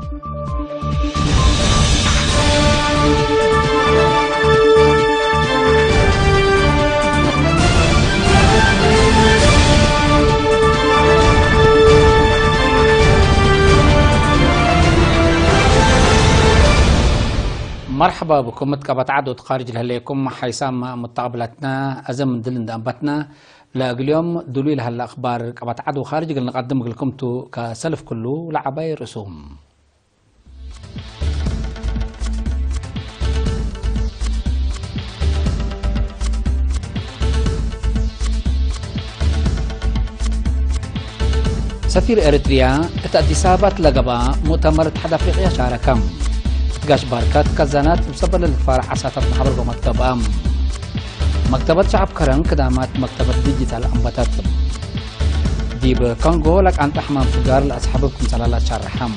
مرحبا بكم متقبط عدد خارج لهليكم حيسام متقبلتنا أزم دلن دأنبتنا اليوم دليل هالأخبار قبط عدو خارج نقدم لكم كسلف كله لعباي رسوم. سفير إريتريا تأديسابات لقبا مؤتمر اتحاد أفريقيا شاركم قاش باركات كزانات بسبب الفارح عساتات محبر مكتبام مكتبة شعب كرن كدامات مكتبة ديجيتال أنباتات دي بكونغو لك أنت حمام فقار لأصحابكم سلالات شارحام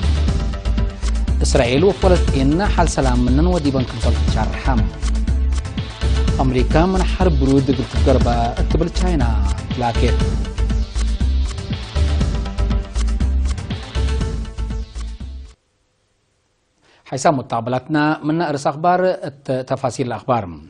إسرائيل وفلسطين حال سلام منن ودي بنكم سلالات شارحام أمريكا من حرب برود قلت قربا اتبل تشاينا لاكيت حيسام متقبلاتنا من رأس أخبار تفاصيل الأخبار.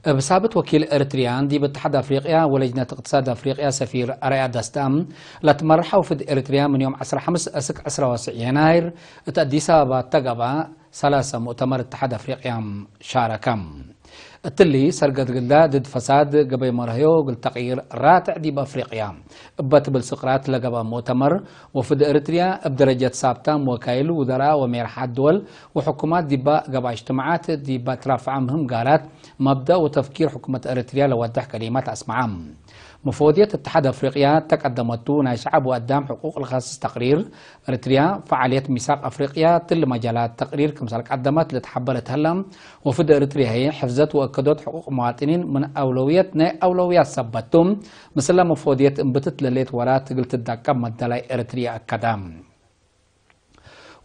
بسابت وكيل إريتريان دي باتحاد أفريقيا ولجنة اقتصاد أفريقيا سفير أريا داستام لا تمرحوا في إريتريا من يوم 15 يناير تأديسا باتقبا ثلاثة مؤتمر اتحاد أفريقيا شاركم التلي سرقت قلدا ضد فساد قبي مرهيو قل تغيير راتع دي بافريقيا بات بالسقراط لقبا مؤتمر وفد اريتريا بدرجة سابتام وكايل وزراء وميرحات دول وحكومات ديبا قبا اجتماعات ديبا ترافع مهم قالات مبدأ وتفكير حكومة اريتريا لوضح كلمات اسمعام مفوضية اتحاد افريقيا تقدمتو شعب وقدام حقوق الخاص تقرير اريتريا فعالية ميثاق افريقيا تل مجالات تقرير كمثال قدمت لتحبلت هلم وفد اريتريا هي حفظت واكدت حقوق مواطنين من اولويات سبتهم مثل مفوضية انبتت لليت ورات قلت الدقة مدلاي اريتريا اكدام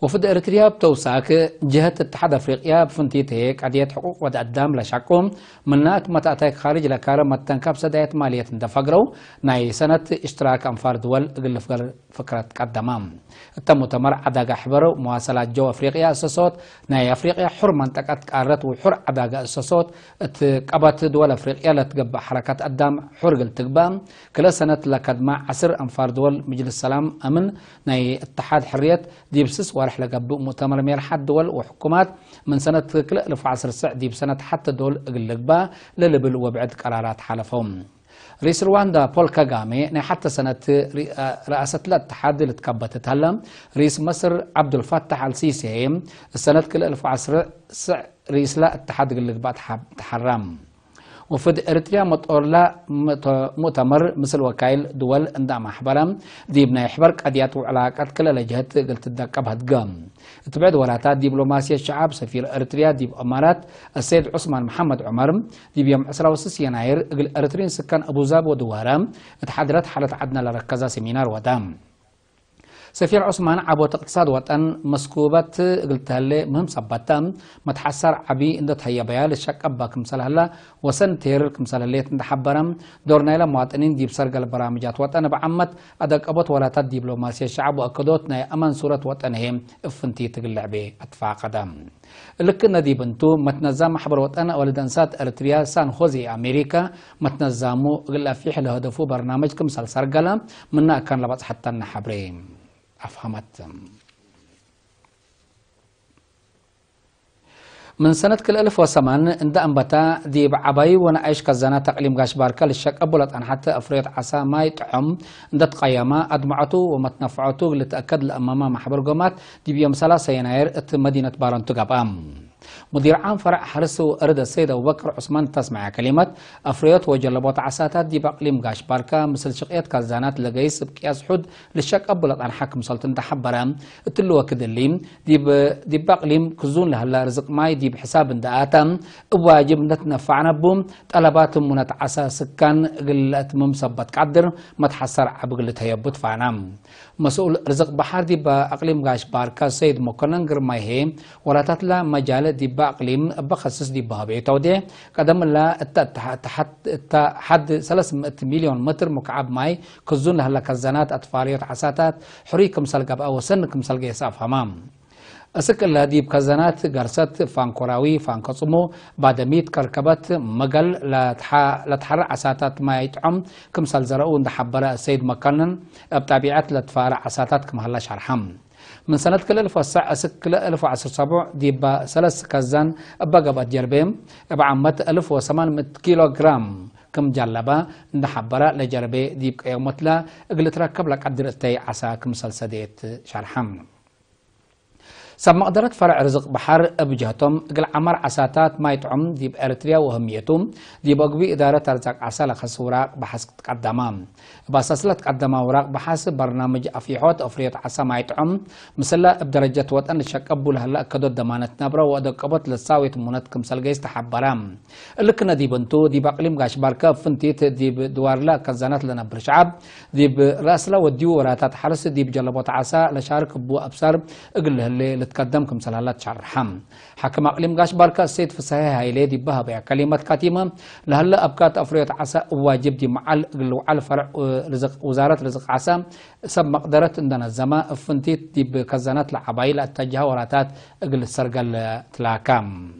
وفد إريتريا بتوساك جهة اتحاد أفريقيا بفنتيتك عدية حقوق ودقدام لشاكم منات متأتيك خارج لكارة متنكب سداية مالية دفقرو ناي سنة اشتراك أنفار دول قلف فكرة قدامام التم مؤتمر عداقة حبرو مواصلات جو أفريقيا أساسات ناي أفريقيا حر منطقة قارت وحر عداقة أساسات اتقبت دول أفريقيا لتقبع حركات قدام حر قلتقبام كلا سنة لكدمع 10 أنفار دول مجلس السلام أمن ناي اتحاد حرية دي بسس وارح لقبو مؤتمر ميرحات دول وحكومات من سنة كل 2010 دي بسنة حتى دول قلقبا للبل وبعد قرارات حالفهم رئيس رواندا بول كاغامي حتى سنة رئاسة الاتحاد اللي تكبتت هلا رئيس مصر عبد الفتاح السيسي السنة كل 2010 رئيس الاتحاد قلقبا تحرم وفد إريتريا مطورلا مؤتمر مثل وكايل دول اندام حبرم دي بنا يحبر قضيات وعلاقات كل لجهات قلت الدقة بهتقام تبعد وراتات دبلوماسية الشعب سفير إريتريا دي بأمارات السيد عثمان محمد عمر دي بيوم 16 يناير إريتريين سكان أبو زاب ودوارام اتحدرت حالة عدنا لركزة سيمينار ودام سفير عثمان عبوة اقتصاد وطن مسكوبات قلت هلا مهم صبتام متحسر عبي اندت هيا بيال الشك أبا كمثال هلا وسن تير كمثال هلا تنحبرم دورنا إلى مواطنين دي بسرق البرامجات وطن بعمت أدق أبوت ولاتات دبلوماسية الشعب وأكدوتنا أمان صورة وطنهم افنتي تقلعبي أدفع قدم لكن دي بنتو متنظم حبر وطن ولدنسات اريتريا سان خوزي أمريكا متنظمو قل أفيح لهدفو برنامج كمثال سرقلا منا كان لبس حتى نحبرين أفهمت من سنة كل 1008 عند أنبتا دي بعباي وانا ايش كزانا تقليم غاش باركا للشك أبولت أن حتى أفريط عسى ما يطعم عند قيامة أدمعته ومتنفعته لتأكد الأمامة محبر قومات دي بيوم 3 يناير مدينة بارنتو قبام مدير عام فرع حرس أرد السيد أبو بكر عثمان تسمع كلمة أفريط وجلبوت عساتات دي بقليم غاش باركا مثل شقيات كزانات لقيس بكياس حد للشك أبولت أن حكم سلطنة تحبرام اتلو وكدليم دي بقليم كزون لهلا رزق ماي دي بحساب دقاتم واجب نتنفعنا بهم طلبات منت عسى سكان قلت ممسبت قدر متحسر عبقلت هيبوت فعنام مسؤول رزق بحر دي بأقليم غاش باركا سيد مكنن قرمايه ولا تطلع مجال دي بأقليم بخصص دي بهابي تودي قدم لا حد 300 مليون متر مكعب ماي كزون لهلا كزانات أطفاليات عساتات حريكم سلقب أو سنكم سلقى يساف همام أسكل هذه بكزنات قرصت فانكوراوي فانكصمو بادميت كركبت مقل لتحرع عساتات ما يطعم كم سالزرقو اندحبرا السيد مكنن بتابعات لتفارع عساتات كم هلا شرحم من سنة كل 1017 دي بسلس كزان بقبت جربيم بعمت 1800 كيلوغرام كم جلبا اندحبرا لجربي دي بقيمت لا اقل تركب لك عدر استي عسا كم سلسديت شرحم سب مقدرة فرع رزق بحر بجهتهم قل عمر عساتات ما يطعم دي بأريتريا وهميتهم دي بقبي إدارة رزق عسا لخص وراق بحث تقدمام باساسلة تقدم وراق بحث برنامج أفيحوت أفريت عسا ما يطعم مثلا بدرجة وطن شكبوا لهلا كدو دمانة نبرة ودقبت للساوية منتكم سلقيس تحبرام اللي كنا دي بنتو دي بقليم غاش باركا فنتيت دي بدوار لا كزانات لنا برشعب دي براسلا وديو وراتات حرس دي بجلبوت عسا لشارك بو أبصر اقل اللي تقدمكم سلالات شرحم حكم اقليم غاش باركا السيد فساهي هايلي دي بها بيع كلمات كاتيمه لهلا ابكات افريت عسى واجب دي على فرع رزق وزاره رزق عسى سب مقدره عندنا الزما فنتيت دي بكزانات العبايل اتجاه وراتات اقل السرقل تلاكام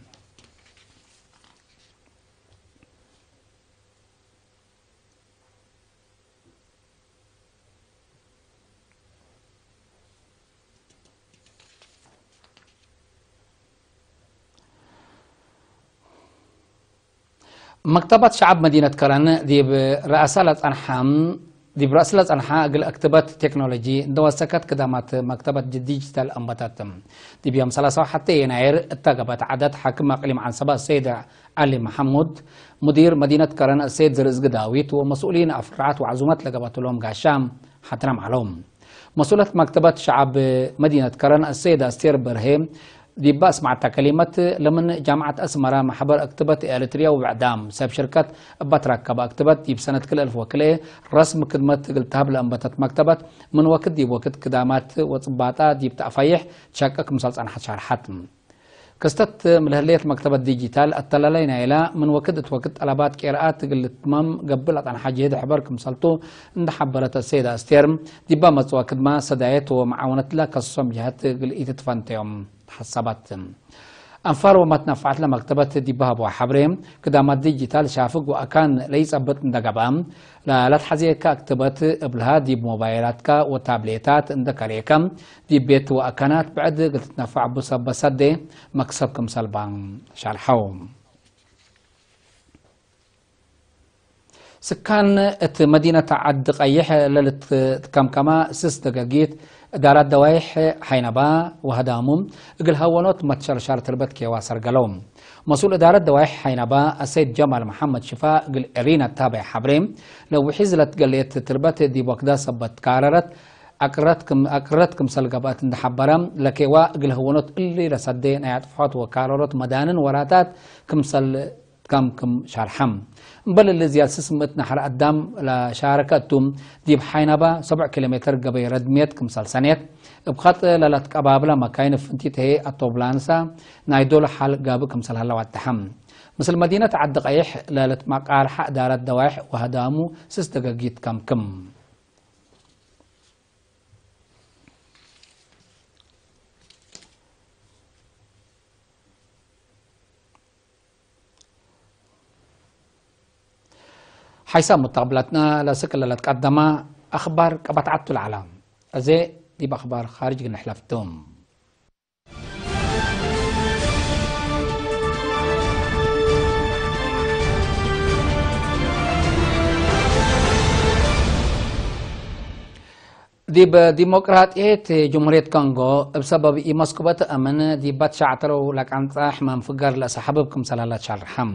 مكتبة شعب مدينة كرن دي برأسلة أنحام دي برأسلة أنحاء قل أكتبت تكنولوجي دو سكت كدامات مكتبة ديجيتال أنباتاتم دي بيوم 3 حتى يناير اتقبت عدد حاكم أقليم عن سبا السيد علي محمود مدير مدينة كرن السيد زرزق داويت ومسؤولين أفرعات وعزومات لقبت لهم قاشام حترم علوم مسؤولة مكتبة شعب مدينة كرن السيد أستير برهيم دي باس مع كلمات لمن جامعة أسمرة محبر اكتبت إريتريا وبعدام سب شركة بتركب اكتبت دي بسنة كل 1000 وكلة رسم خدمة قلتها لأنبتت مكتبت من وقت دي وقت كدامات وصباطا دي بتأفيح تشكك مسلسل عن حشار حتم كستت ملهلية مكتبة ديجيتال التلالين إلى من وقت ألبات قراءات قلت تمام قبلت عن حاجة هذا حبركم سلطو إن حبرت السيدة أستيرم دي بامت وقت ما سدايت ومعاونة لها كصم جهات قل إيتتفانتيهم حسبت أنفار وما تنفعت لمكتبة دي بها وحبرهم كدامات ديجيتال شافق وأكان ليس أبت ندقبام لا تحزي كاكتبت قبلها دي موبايلات وتابليتات اندكاريكم دي بيت وأكانات بعد قلت تنفع بسد مكسبكم سلبان شرحوم سكان مدينة عد قيح للت كما سس دقاقيت دارات دوايح حينبا وهدامهم اقل هونوت متشرشار تربت كيواسر قلوم مسؤول إدارة دوايح حينبا السيد جمال محمد شفاء قل إرينا التابع حبريم لو حزلت قليت تربت دي وقدا سبت كاررت أقرتكم سلقبات اندحبرم لكيوا قل هونوت اللي رسدين اعتفحات وكاررت مدانا وراتات كم شرحم بل اللي زياد سسمت نحر قدام لشاركتهم دي بحينبا 7 كيلومتر قبل ردميت كم سلسنيت بخط للت قبابلا مكاين فنتيت هي الطوبلانسا نايدول حال قاب كم سلهلا والتحم مثل مدينة عد قيح للت مقار حق دارت دوايح وهدامو سستقاقيت كم حيث متقبلتنا لسكل لتقدم أخبار قبطعت العالم أزي دي بأخبار خارج نحلفتهم دي بديمقراطية جمهورية كونغو بسبب مسكوبة أمن دي باتشعترو لك عن حمام فقر لسحببكم سلالات شرحم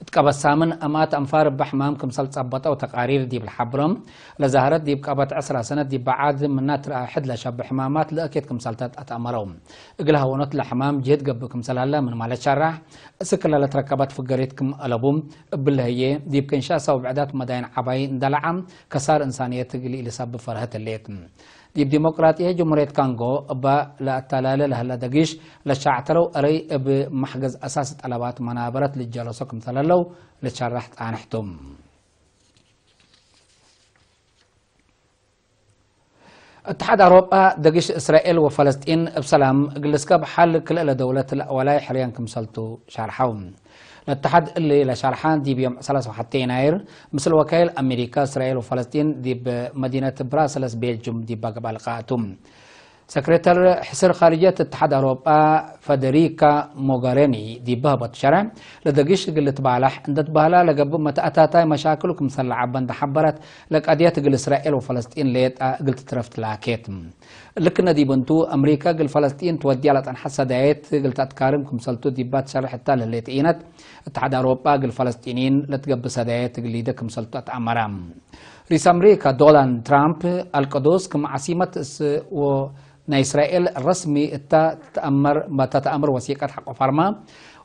تقبت سامن أمات أنفار بحمامكم سلط أبطة وتقارير دي بالحبرم لزهرت دي بقبت 10 سنة دي بعد من ناتر أحد لشاب حمامات لأكيدكم سلطات أتأمرهم إقلها ونط لحمام جيد قبكم سلالة من مالة شرح سكلا لتركبت فقريتكم ألبوم بالهي دي بكنشاسة وبعدات مدين عباين دلعم كسار إنسانية تقلي لسبب فرهة الليت دي بديمقراطية جمهورية كونغو با لا تلالة لهلا دقيش لشعترو أري بمحجز أساس طلبات منابرت للجلسوكم تلالو لتشرحت أنحتم اتحاد أوروبا دقش إسرائيل وفلسطين بسلام جلسكا بحل كل دولة الأولاي حاليا كمسلتو شارحهم الاتحاد اللي لشارحان دي بيوم 31 يناير مثل وكيل أمريكا إسرائيل وفلسطين دي بمدينة براسلس بيلجيوم دي بقبل قاتم سكرتير حسر خارجية اتحاد أوروبا فدريكا موغاريني دي بهبط شرع لدقيش قلت بالح عند تبالا لقب متأتاتا مشاكلكم سلع عبان تحبرت لك أديات قل إسرائيل وفلسطين ليت قلت ترفت لاكيت لكن دي بنتو أمريكا قل فلسطين تودي على أنحسا دايت قلت أتكارمكم سلتو دي بات شرح التالي اللي تقينت اتحاد أوروبا قل فلسطينيين لتقب سدايت قل ليدكم سلتو أتأمرام رئيس أمريكا دونالد ترامب القدوس كم عاصمة إسرائيل الرسمي تتأمر وثيقة حق فرما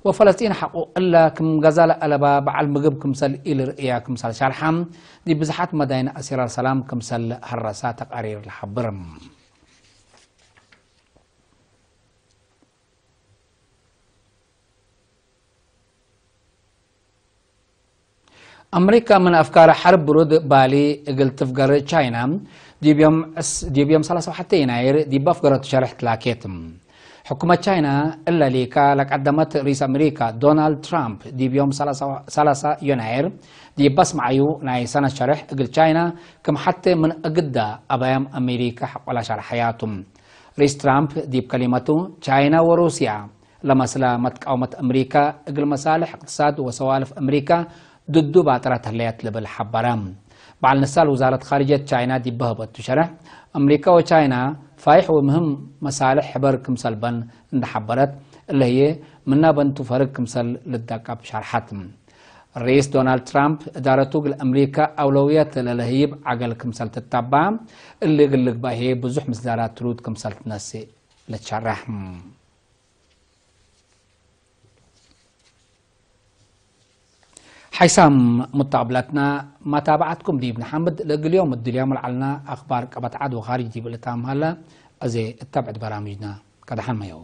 وفلسطين حق إلا كم غزال ألبا بعل مجب كمسل إلى رئيا كمسل شرحم دي بزحات مدينة أسير السلام كمسل هرسات تقارير الحبرم أمريكا من أفكار حرب برود بالي قلت تفقر تشاينا دي بيوم 31 يناير دي بفقرة شرح تلاكيتم حكومة تشاينا إلا ليكا لك قدمت رئيس أمريكا دونالد ترامب دي بيوم 3 يناير دي بسمعيو ناي سنة شرح قل تشاينا كم حتى من أقدا أبايم أمريكا حق ولا شرح حياتهم رئيس ترامب دي بكلمته تشاينا وروسيا لما سلامت قومة أمريكا قل مصالح اقتصاد وسوالف أمريكا ضدو بعترات هليات لبل حبرام بعد نسال وزارة خارجية تشاينا دي بهبت تشرح أمريكا وتشاينا فايح ومهم مصالح حبر كمسل بن عند حبرت اللي هي منا بنتو فرق كمسل للدقة بشرحاتهم الرئيس دونالد ترامب دارتو أمريكا أولويات للهيب عقل كمسل تتبع اللي قلق باهي بزح مصدارات ترود كمسل تنسي لتشرحهم حيسام متقبلتنا ما تابعتكم دي ابن حمد اليوم اليوم العلنا اخبار قبط عاد وخارج دي بلتام هلا ازي اتبعت برامجنا كدحن ما يو